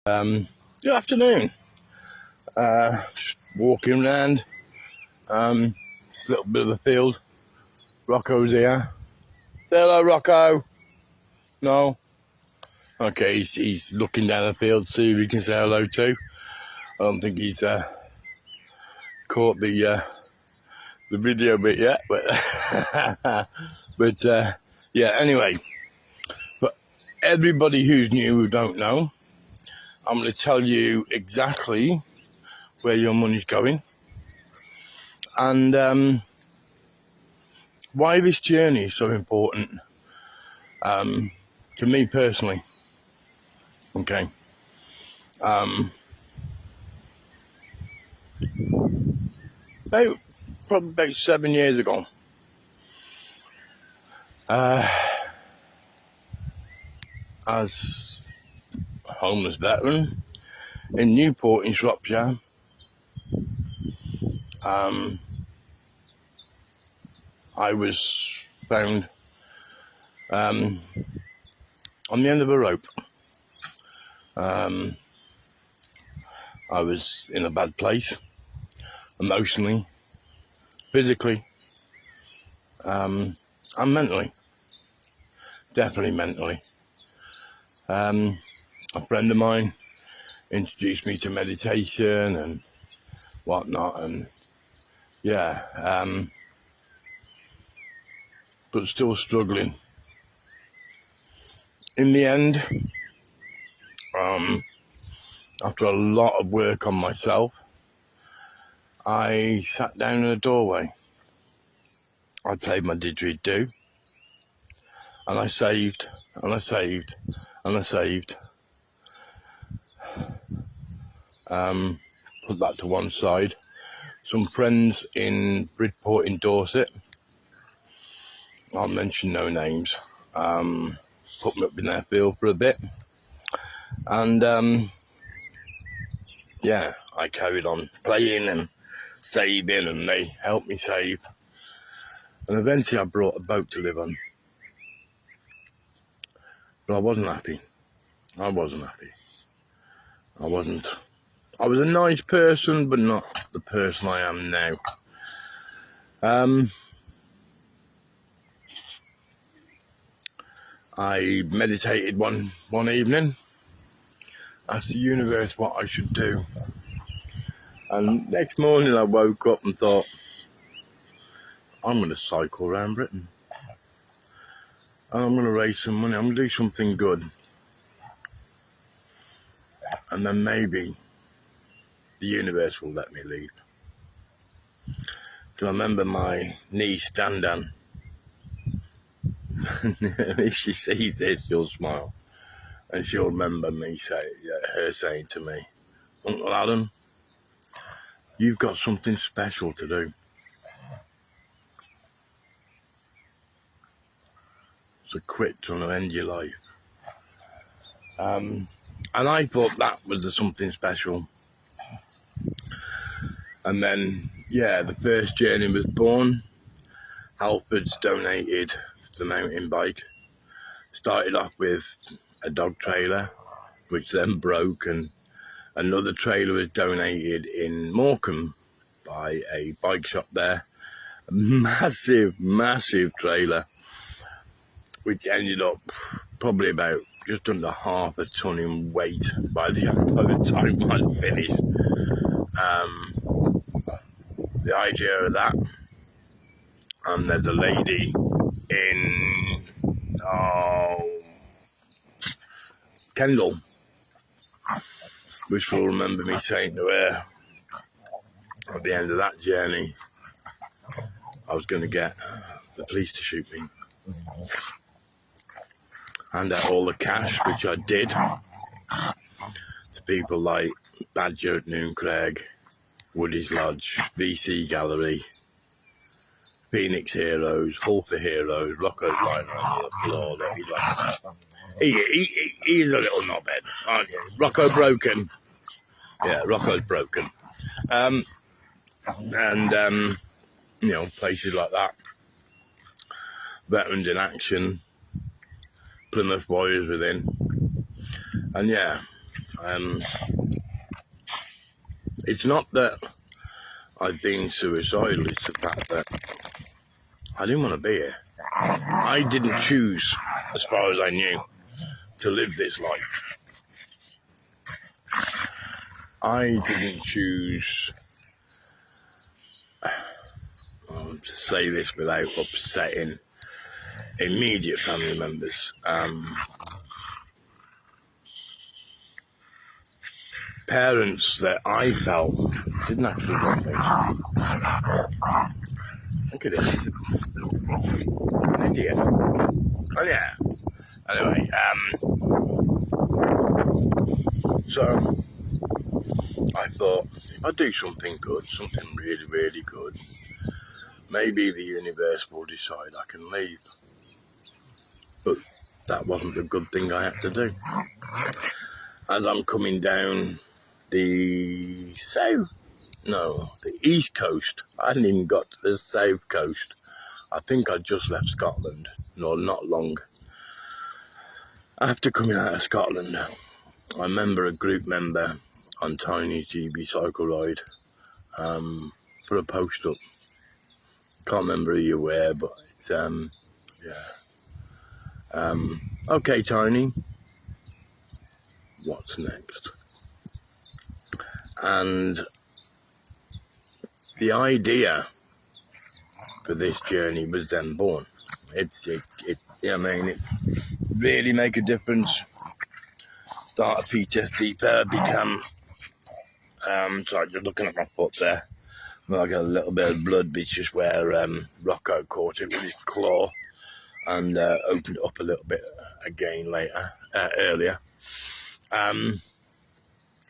Good afternoon. Just walking around. A little bit of the field. Rocco's here. Say hello, Rocco. No. Okay, he's looking down the field to see who he can say hello to. I don't think he's caught the video bit yet, but yeah. Anyway, for everybody who's new who don't know, I'm going to tell you exactly where your money's going and why this journey is so important to me personally. Okay. Probably about 7 years ago, as a homeless veteran in Newport in Shropshire, I was found on the end of a rope. I was in a bad place, emotionally, physically, and mentally. Definitely mentally. A friend of mine introduced me to meditation and whatnot, and yeah, but still struggling. In the end, after a lot of work on myself, I sat down in a doorway. I paid my didgeridoo, and I saved, and I saved, and I saved. Put that to one side. Some friends in Bridport in Dorset, I'll mention no names, put me up in their field for a bit, and yeah, I carried on playing and saving, and they helped me save, and eventually I brought a boat to live on. But I wasn't happy. I was a nice person, but not the person I am now. I meditated one evening, asked the universe what I should do, and next morning I woke up and thought, I'm going to cycle around Britain, and I'm going to raise some money, I'm going to do something good, and then maybe the universe will let me leave. Because I remember my niece, Dan, if she sees this, she'll smile. And she'll remember her saying to me, Uncle Alan, you've got something special to do. So quit trying to end your life. And I thought that was something special. And then, yeah, the first journey was born. Halfords donated the mountain bike. Started off with a dog trailer, which then broke, and another trailer was donated in Morecambe by a bike shop there. A massive trailer, which ended up probably about just under half a ton in weight by the time I'd finished. The idea of that, and there's a lady in Kendal, which will remember me saying to her at the end of that journey, I was going to get the police to shoot me. Hand out all the cash, which I did, to people like Badger at Noon Craig, Woody's Lodge, VC Gallery, Phoenix Heroes, Hull for Heroes, Rocco's lying around the floor. He's a little knobhead. Rocco broken. Yeah, Rocco's broken. And you know, places like that. Veterans in Action, Plymouth Warriors Within. And yeah, It's not that I've been suicidal, it's the fact that I didn't want to be here. I didn't choose, as far as I knew, to live this life. I didn't choose, to say this without upsetting immediate family members, parents that I felt didn't actually want me. Look at it. An idiot. Oh yeah. Anyway, so I thought, if I do something good, something really, really good, maybe the universe will decide I can leave. But that wasn't the good thing I had to do. As I'm coming down the east coast, I hadn't even got to the south coast. I think I just left Scotland, no, not long. After coming out of Scotland, I remember a group member on Tiny's GB cycle ride put a post up. Can't remember who you were, but it's, okay, Tiny, what's next? And the idea for this journey was then born. It really make a difference. Start a Ptsd therapy camp. Sorry, just looking at my foot there. Well, I got a little bit of blood, which is where Rocco caught it with his claw and opened it up a little bit again earlier.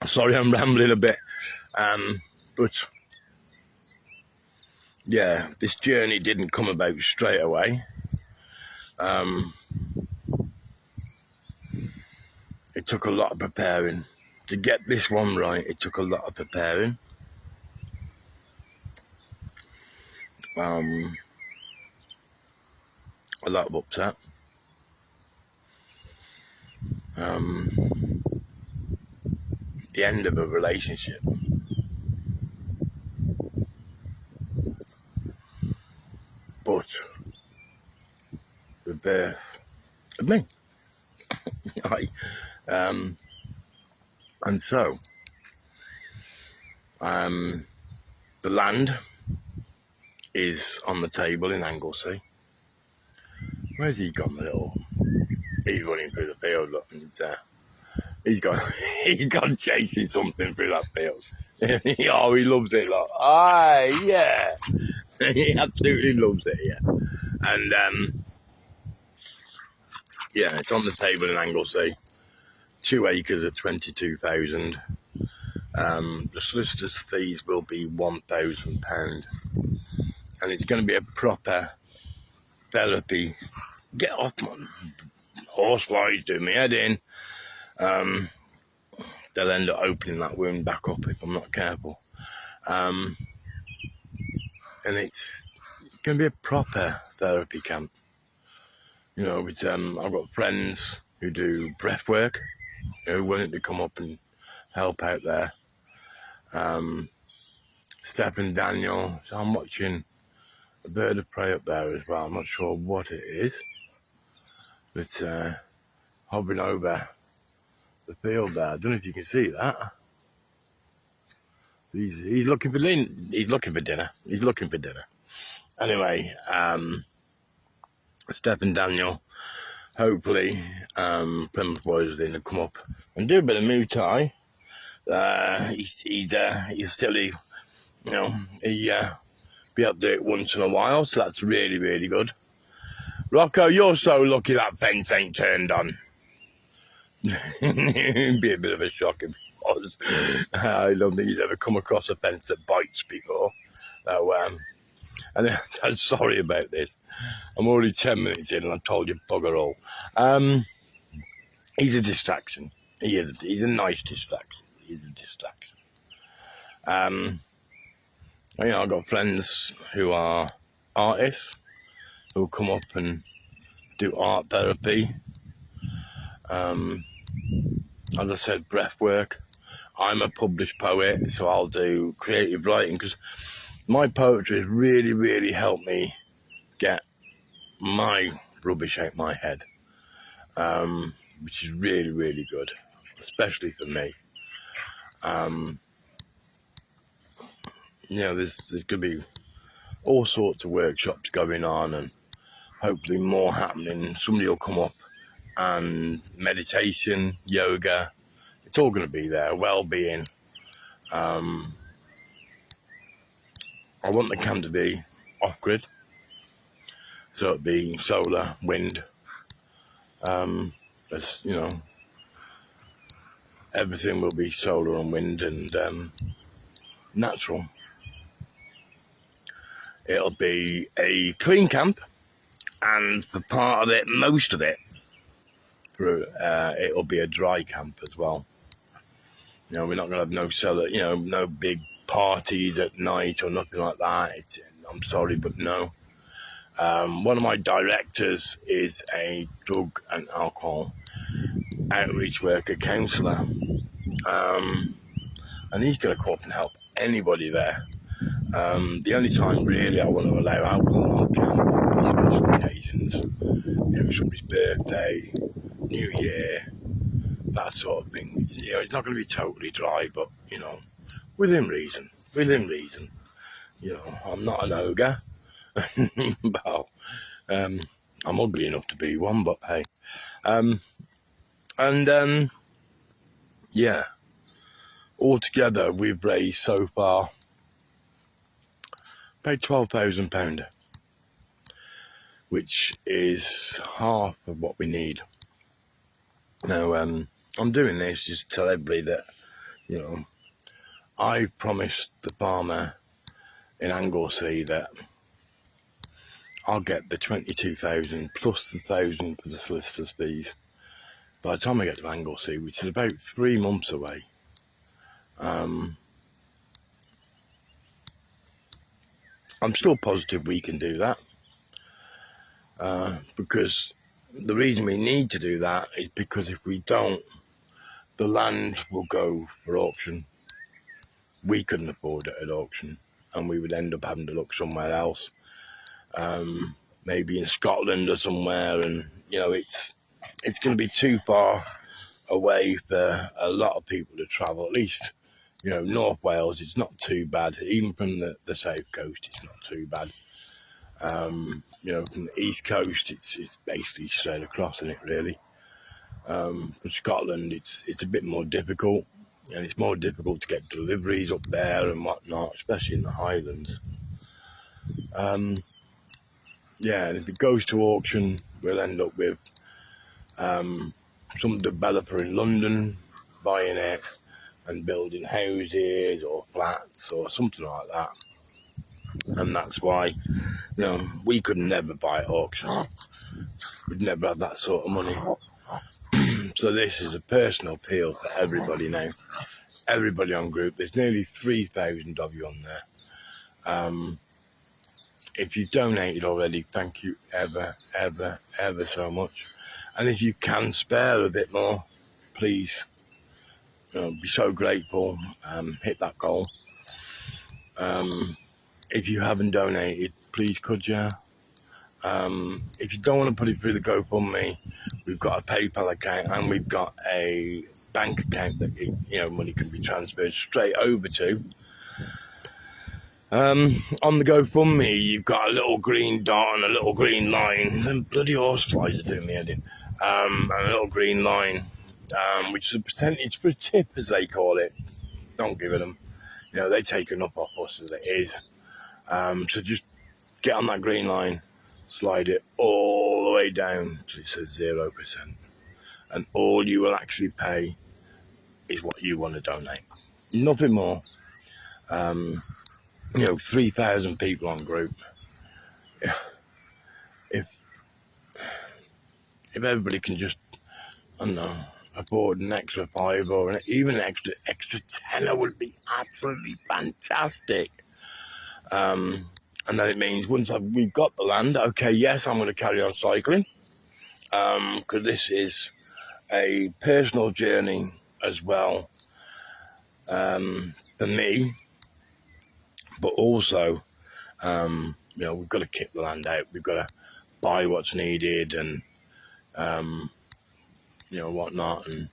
Sorry, I'm rambling a bit, but yeah, this journey didn't come about straight away. It took a lot of preparing. To get this one right, it took a lot of preparing. A lot of upset. The end of a relationship. But the birth of me. And so, the land is on the table in Anglesey. Where's he gone, the little? He's running through the field, look, and he's gone chasing something through that field. Oh, he loves it, look. Aye, yeah. He absolutely loves it, yeah. And, yeah, it's on the table in Anglesey. 2 acres at 22,000. The solicitor's fees will be £1,000. And it's going to be a proper therapy. Get off, man. Horseflies do me head in. They'll end up opening that wound back up if I'm not careful. And it's going to be a proper therapy camp. You know, with, I've got friends who do breath work, who are willing to come up and help out there. Steph and Daniel, so I'm watching a bird of prey up there as well. I'm not sure what it is, but hovering over the field there. I don't know if you can see that. He's looking for dinner. He's looking for dinner. Anyway, Steph and Daniel, hopefully, Plymouth boys are going to come up and do a bit of Muay Thai. He's silly, you know. He be up there once in a while, so that's really, really good. Rocco, you're so lucky that fence ain't turned on. It'd be a bit of a shock if it was. I don't think he's ever come across a fence that bites before. So, and I'm sorry about this. I'm already 10 minutes in and I've told you bugger all. He's a distraction. He's a nice distraction. He's a distraction. You know, I've got friends who are artists who come up and do art therapy. as I said, breath work. I'm a published poet, so I'll do creative writing, because my poetry has really, really helped me get my rubbish out my head, which is really, really good, especially for me. There's going to be all sorts of workshops going on, and hopefully more happening. Somebody will come up, and meditation, yoga, it's all going to be there. Well-being. I want the camp to be off-grid, so it'll be solar, wind. Everything will be solar and wind and natural. It'll be a clean camp, and for part of it, most of it, it'll be a dry camp as well. We're not going to have no cellar, no big parties at night or nothing like that. I'm sorry, but no. One of my directors is a drug and alcohol outreach worker counsellor, and he's going to come up and help anybody there. The only time really I want to allow alcohol on camp is special occasions, somebody's birthday, New Year, that sort of thing. It's not going to be totally dry, but within reason. I'm not an ogre. Well, I'm ugly enough to be one, but hey. Altogether we've raised so far about £12,000, which is half of what we need. Now, I'm doing this just to tell everybody that, I promised the farmer in Anglesey that I'll get the 22,000 plus the 1,000 for the solicitor's fees by the time I get to Anglesey, which is about 3 months away. I'm still positive we can do that, because the reason we need to do that is because if we don't, the land will go for auction. We couldn't afford it at auction, and we would end up having to look somewhere else, maybe in Scotland or somewhere, and it's going to be too far away for a lot of people to travel. At least North Wales, it's not too bad. Even from the south coast, it's not too bad. From the east coast, it's basically straight across, isn't it, really? For Scotland, it's a bit more difficult, and it's more difficult to get deliveries up there and whatnot, especially in the Highlands. And if it goes to auction, we'll end up with some developer in London buying it and building houses or flats or something like that. And that's why, we could never buy at auction. We'd never have that sort of money. So this is a personal appeal for everybody now. Everybody on group. There's nearly 3,000 of you on there. If you've donated already, thank you ever so much. And if you can spare a bit more, please, be so grateful. Hit that goal. If you haven't donated, please could you? If you don't want to put it through the GoFundMe, we've got a PayPal account and we've got a bank account that money can be transferred straight over to. On the GoFundMe, you've got a little green dot and a little green line. Them bloody horse flies are doing me head in. And a little green line, which is a percentage for a tip, as they call it. Don't give it them. They take enough off us as it is. So just get on that green line, slide it all the way down to it says 0%. And all you will actually pay is what you want to donate. Nothing more. 3,000 people on group. If everybody can just, I don't know, afford an extra 5 or even an extra 10 would be absolutely fantastic. And then it means once we've got the land, okay, yes, I'm going to carry on cycling, because this is a personal journey as well, for me, but also, we've got to kick the land out. We've got to buy what's needed and, whatnot and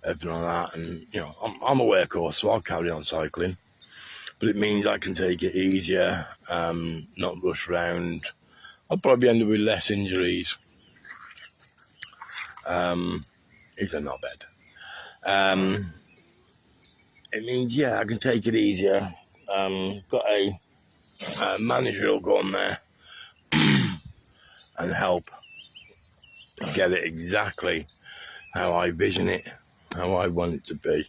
everything like that. And, I'm a workhorse, so I'll carry on cycling. But it means I can take it easier, not rush around. I'll probably end up with less injuries. If they're not bad. It means, I can take it easier. Got a manager who'll go on there and help get it exactly how I vision it, how I want it to be.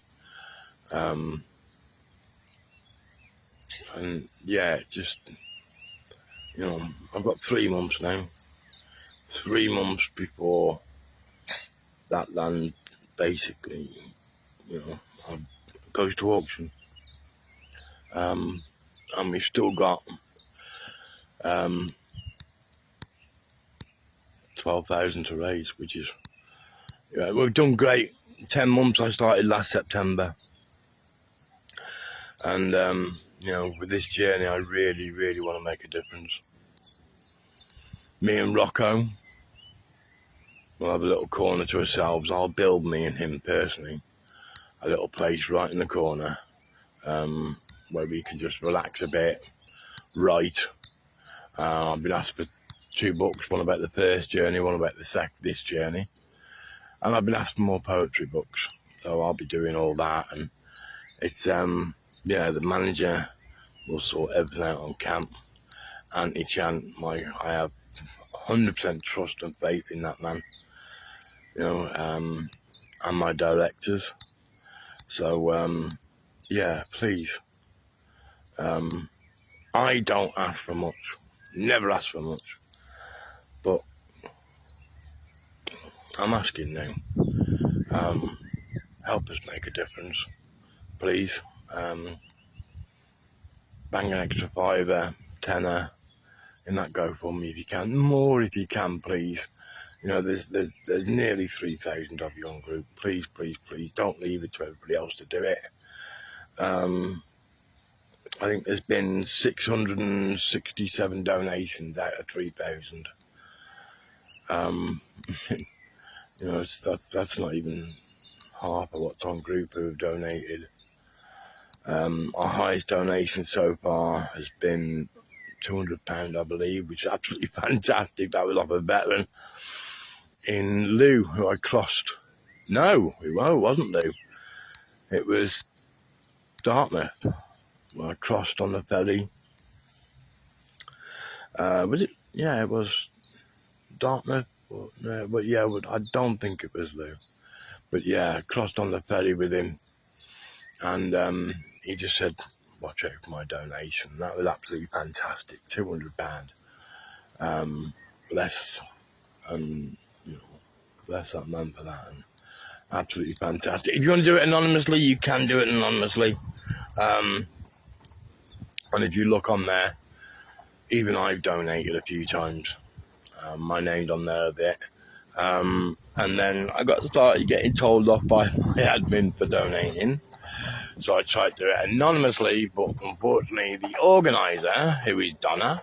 And just, I've got 3 months now. 3 months before that land basically, goes to auction. And we've still got 12,000 to raise, which is, we've done great. 10 months I started last September. And, with this journey, I really, really want to make a difference. Me and Rocco will have a little corner to ourselves. I'll build, me and him personally, a little place right in the corner, where we can just relax a bit, write. I've been asked for 2 books, one about the first journey, one about this journey. And I've been asked for more poetry books. So I'll be doing all that. And it's, the manager will sort everything out on camp. Anti-chant, I have 100% trust and faith in that man, and my directors. So, please. I don't ask for much, never ask for much, but I'm asking now. Help us make a difference, please. Bang an extra £5, £10 in that GoFundMe if you can. More if you can, please. There's nearly 3,000 of you on group. Please, please, please, don't leave it to everybody else to do it. I think there's been 667 donations out of 3,000. That's not even half of what's on group who have donated. Our highest donation so far has been £200, I believe, which is absolutely fantastic. That was off a veteran in Lou, who I crossed. No, it wasn't Lou. It was Dartmouth. I crossed on the ferry. Was it? Yeah, it was Dartmouth. But I don't think it was Lou. But I crossed on the ferry with him. And he just said, watch out for my donation. That was absolutely fantastic. £200. Bless that man for that. And absolutely fantastic. If you want to do it anonymously, you can do it anonymously. And if you look on there, even I've donated a few times. My name's on there a bit. And then I got started getting told off by my admin for donating. So I tried to do it anonymously, but unfortunately the organiser, who is Donna,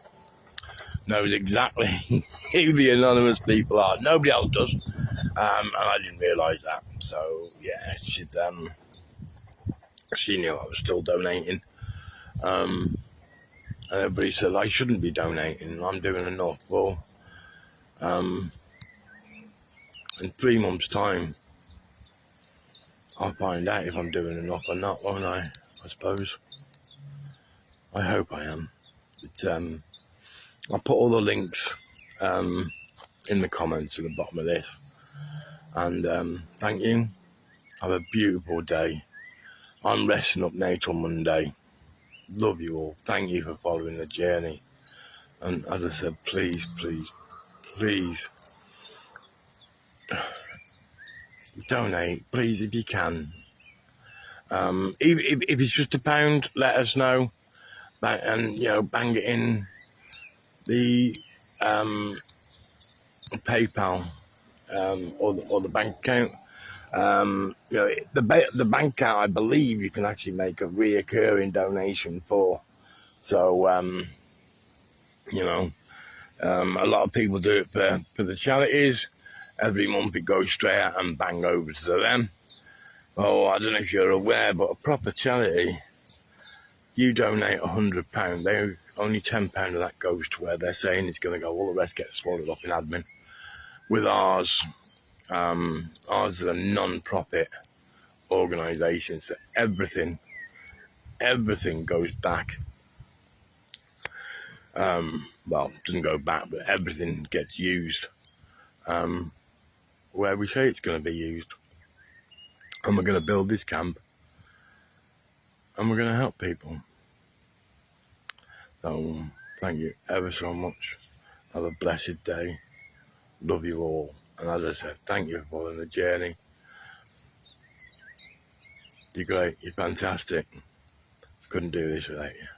knows exactly who the anonymous people are. Nobody else does. And I didn't realise that. So, she knew I was still donating. And everybody said I shouldn't be donating. I'm doing enough. Well, in 3 months' time, I'll find out if I'm doing enough or not, won't I suppose. I hope I am. But, I'll put all the links in the comments at the bottom of this. And thank you. Have a beautiful day. I'm resting up now till Monday. Love you all. Thank you for following the journey. And as I said, please, please, please donate. Please, if you can. If it's just £1, let us know. And, bang it in the PayPal or the bank account. You know, the bank account, I believe you can actually make a reoccurring donation for. So, you know, a lot of people do it for the charities. Every month it goes straight out and bang over to them. Oh, I don't know if you're aware, but a proper charity, you donate £100, they only £10 of that goes to where they're saying it's going to go. All the rest gets swallowed up in admin. With ours, ours is a non-profit organisation, so everything goes back. Well, it doesn't go back, but everything gets used where we say it's going to be used. And we're going to build this camp, and we're going to help people. So thank you ever so much. Have a blessed day. Love you all. And as I said, thank you for following the journey. You're great. You're fantastic. Couldn't do this without you.